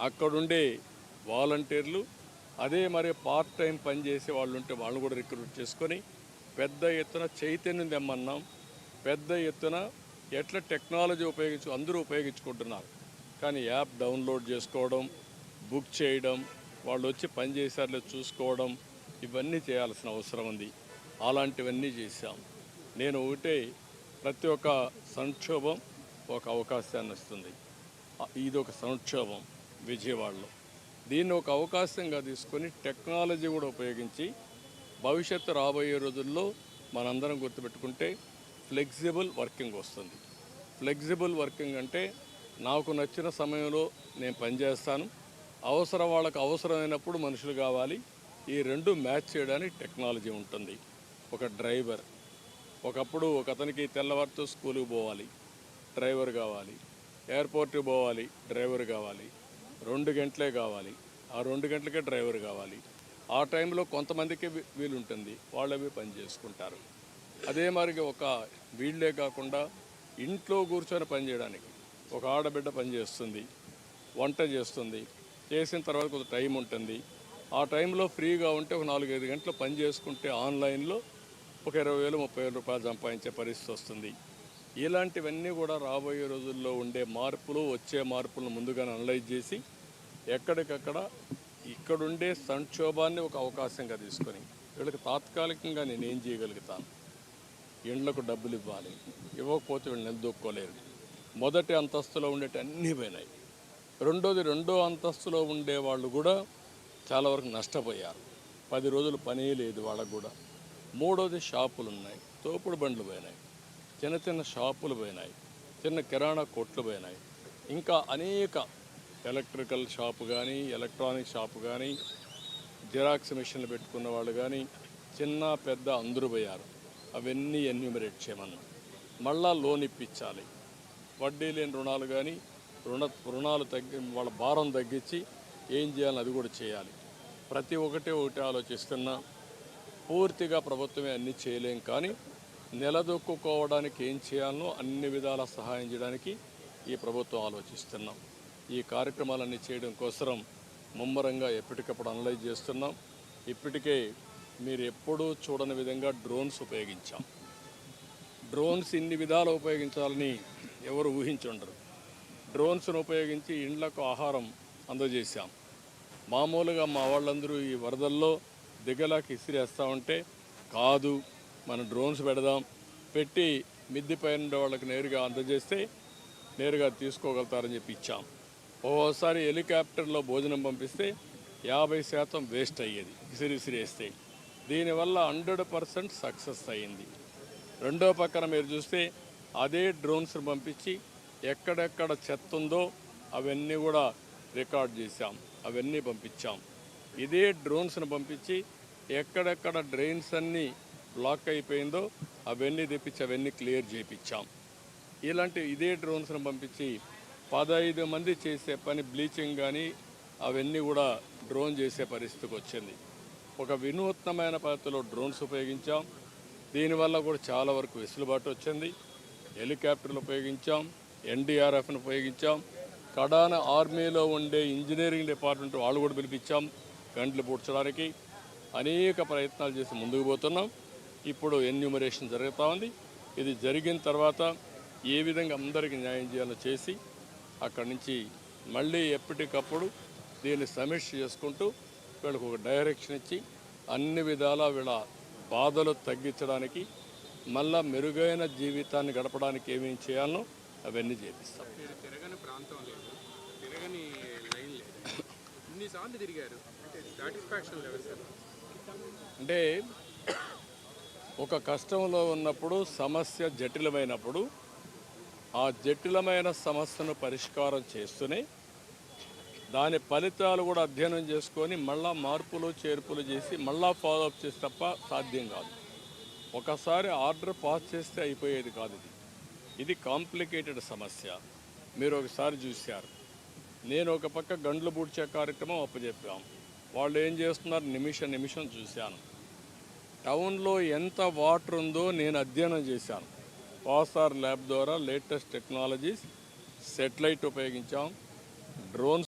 అక్కడుండే వాలంటీర్లు, అదే మరి పార్ట్ టైం పనిచేసే వాళ్ళు ఉంటే వాళ్ళు కూడా రిక్రూట్ చేసుకొని పెద్ద ఎత్తున చైతన్యం తెమ్మన్నాం. పెద్ద ఎత్తున ఎట్లా టెక్నాలజీ అందరూ ఉపయోగించుకుంటున్నారు. కానీ యాప్ డౌన్లోడ్ చేసుకోవడం, బుక్ చేయడం, వాళ్ళు వచ్చి పని చేశారో చూసుకోవడం, ఇవన్నీ చేయాల్సిన అవసరం ఉంది. అలాంటివన్నీ చేశాం. నేను ఒకటే, ప్రతి ఒక్క సంక్షోభం ఒక అవకాశాన్ని ఇస్తుంది. ఇది ఒక సంక్షోభం విజయవాడలో. దీన్ని ఒక అవకాశంగా తీసుకొని టెక్నాలజీ కూడా ఉపయోగించి భవిష్యత్తు రాబోయే రోజుల్లో మనందరం గుర్తుపెట్టుకుంటే ఫ్లెక్సిబుల్ వర్కింగ్ వస్తుంది. ఫ్లెక్సిబుల్ వర్కింగ్ అంటే నాకు నచ్చిన సమయంలో నేను పనిచేస్తాను, వాళ్ళకి అవసరమైనప్పుడు మనుషులు కావాలి. ఈ రెండు మ్యాచ్ చేయడానికి టెక్నాలజీ ఉంటుంది. ఒక డ్రైవర్, ఒకప్పుడు ఒక అతనికి తెల్లవారితో స్కూల్కి పోవాలి, డ్రైవర్ కావాలి. ఎయిర్పోర్ట్కి పోవాలి, డ్రైవర్ కావాలి. 2 గంటలే కావాలి, ఆ 2 గంటలకే డ్రైవర్ కావాలి. ఆ టైంలో కొంతమందికి వీలుంటుంది, వాళ్ళవి పని చేసుకుంటారు. అదే మరి ఒక వీళ్ళే కాకుండా ఇంట్లో కూర్చొని పని చేయడానికి ఒక ఆడబిడ్డ పని చేస్తుంది, వంట చేస్తుంది, చేసిన తర్వాత కొంత టైం ఉంటుంది. ఆ టైంలో ఫ్రీగా ఉంటే ఒక 4-5 గంటలు పని చేసుకుంటే ఆన్లైన్లో ఒక 20,000-30,000 రూపాయలు సంపాదించే పరిస్థితి వస్తుంది. ఇలాంటివన్నీ కూడా రాబోయే రోజుల్లో ఉండే మార్పులు, వచ్చే మార్పులను ముందుగానే అనలైజ్ చేసి ఎక్కడికక్కడ ఇక్కడుండే సంక్షోభాన్ని ఒక అవకాశంగా తీసుకొని వీళ్ళకి తాత్కాలికంగా నేనేం చేయగలుగుతాను. ఇండ్లకు డబ్బులు ఇవ్వాలి, ఇవ్వకపోతే వీళ్ళు నిలదొక్కోలేరు. మొదటి అంతస్తులో ఉండేటి అన్నీ పోయినాయి. రెండో అంతస్తులో ఉండే వాళ్ళు కూడా చాలా వరకు నష్టపోయారు. 10 రోజులు పనే లేదు వాళ్ళకు కూడా. మూడోది షాపులు ఉన్నాయి, తోపుడు బండ్లు పోయినాయి, చిన్న షాపులు పోయినాయి, చిన్న కిరాణా కొట్లు పోయినాయి. ఇంకా అనేక ఎలక్ట్రికల్ షాపు కానీ, ఎలక్ట్రానిక్ షాపు కానీ, జిరాక్స్ మిషన్లు పెట్టుకున్న వాళ్ళు కానీ, చిన్న పెద్ద అందరూ పోయారు. అవన్నీ ఎన్యూమరేట్ చేయమన్నా. మళ్ళా లోన్ ఇప్పించాలి, వడ్డీ లేని రుణాలు కానీ, రుణాలు వాళ్ళ భారం తగ్గించి ఏం చేయాలని అది కూడా చేయాలి. ప్రతి ఒకటి ఆలోచిస్తున్నా. పూర్తిగా ప్రభుత్వమే అన్నీ చేయలేం, కానీ నిలదొక్కుకోవడానికి ఏం చేయాలనో అన్ని విధాల సహాయం చేయడానికి ఈ ప్రభుత్వం ఆలోచిస్తున్నాం. ఈ కార్యక్రమాలన్నీ చేయడం కోసం ముమ్మరంగా ఎప్పటికప్పుడు అనలైజ్ చేస్తున్నాం. ఇప్పటికే మీరు ఎప్పుడూ చూడని విధంగా డ్రోన్స్ ఉపయోగించాం. డ్రోన్స్ ఇన్ని విధాలు ఉపయోగించాలని ఎవరు ఊహించుండరు. డ్రోన్స్ను ఉపయోగించి ఇండ్లకు ఆహారం అందజేశాం. మామూలుగా మా వాళ్ళందరూ ఈ వరదల్లో దిగలాకి ఇసిరేస్తూ ఉంటే, కాదు మనం డ్రోన్స్ పెట్టి మిద్ది పైన వాళ్ళకి నేరుగా అందజేస్తే నేరుగా తీసుకోగలుగుతారని చెప్పి ఇచ్చాం. ఓసారి హెలికాప్టర్లో భోజనం పంపిస్తే 50% వేస్ట్ అయ్యేది ఇసిరేస్తే. దీనివల్ల 100% సక్సెస్ అయ్యింది. రెండో పక్కన మీరు చూస్తే అదే డ్రోన్స్ని పంపించి ఎక్కడెక్కడ చెత్త ఉందో అవన్నీ కూడా రికార్డ్ చేశాం, అవన్నీ పంపించాం. ఇదే డ్రోన్స్ని పంపించి ఎక్కడెక్కడ డ్రైన్స్ అన్నీ బ్లాక్ అయిపోయిందో అవన్నీ తెప్పించి అవన్నీ క్లియర్ చేయించాం. ఇదే డ్రోన్స్ని పంపించి 15 మంది చేసే పని బ్లీచింగ్ కానీ అవన్నీ కూడా డ్రోన్ చేసే పరిస్థితికి వచ్చింది. ఒక వినూత్నమైన పద్ధతిలో డ్రోన్స్ ఉపయోగించాం. దీనివల్ల కూడా చాలా వరకు వెసులుబాటు వచ్చింది. హెలికాప్టర్లు ఉపయోగించాం, ఎన్డీఆర్ఎఫ్ను ఉపయోగించాం. కడాన ఆర్మీలో ఉండే ఇంజనీరింగ్ డిపార్ట్మెంట్ వాళ్ళు కూడా పిలిపించాం గంటలు పూడ్చడానికి. అనేక ప్రయత్నాలు చేసి ముందుకు పోతున్నాం. ఇప్పుడు ఎన్యూమరేషన్ జరుగుతూ ఉంది. ఇది జరిగిన తర్వాత ఏ విధంగా అందరికీ న్యాయం చేయాలో చేసి అక్కడి నుంచి మళ్ళీ ఎప్పటికప్పుడు దీన్ని సమీక్ష చేసుకుంటూ వీళ్ళకు ఒక డైరెక్షన్ ఇచ్చి అన్ని విధాలా వీళ్ళ బాధలు తగ్గించడానికి, మళ్ళా మెరుగైన జీవితాన్ని గడపడానికి ఏమేమి చేయాలనో అవన్నీ చేపిస్తాం. తిరగని ప్రాంతం లేదు, తిరగని లైన్ లేదు, ఇన్నిసార్లు తిరిగారు, సాటిస్ఫాక్షన్ లెవెల్స్ అంటే ఒక కష్టంలో ఉన్నప్పుడు, సమస్య జటిలమైనప్పుడు ఆ జటిలమైన సమస్యను పరిష్కారం చేస్తూనే దాని ఫలితాలు కూడా అధ్యయనం చేసుకొని మళ్ళా మార్పులు చేర్పులు చేసి మళ్ళా ఫాలోఅప్ చేసి తప్ప సాధ్యం కాదు. ఒకసారి ఆర్డర్ పాస్ చేస్తే అయిపోయేది కాదు. ఇది కాంప్లికేటెడ్ సమస్య. మీరు ఒకసారి చూశారు, నేను ఒక పక్క గండ్లు పూడ్చే కార్యక్రమం అప్పచెప్పాం. వాళ్ళు ఏం చేస్తున్నారు నిమిషం చూశాను. టౌన్లో ఎంత వాటర్ ఉందో నేను అధ్యయనం చేశాను. పాసార్ ల్యాబ్ ద్వారా లేటెస్ట్ టెక్నాలజీస్, సెటిలైట్ ఉపయోగించాం, డ్రోన్స్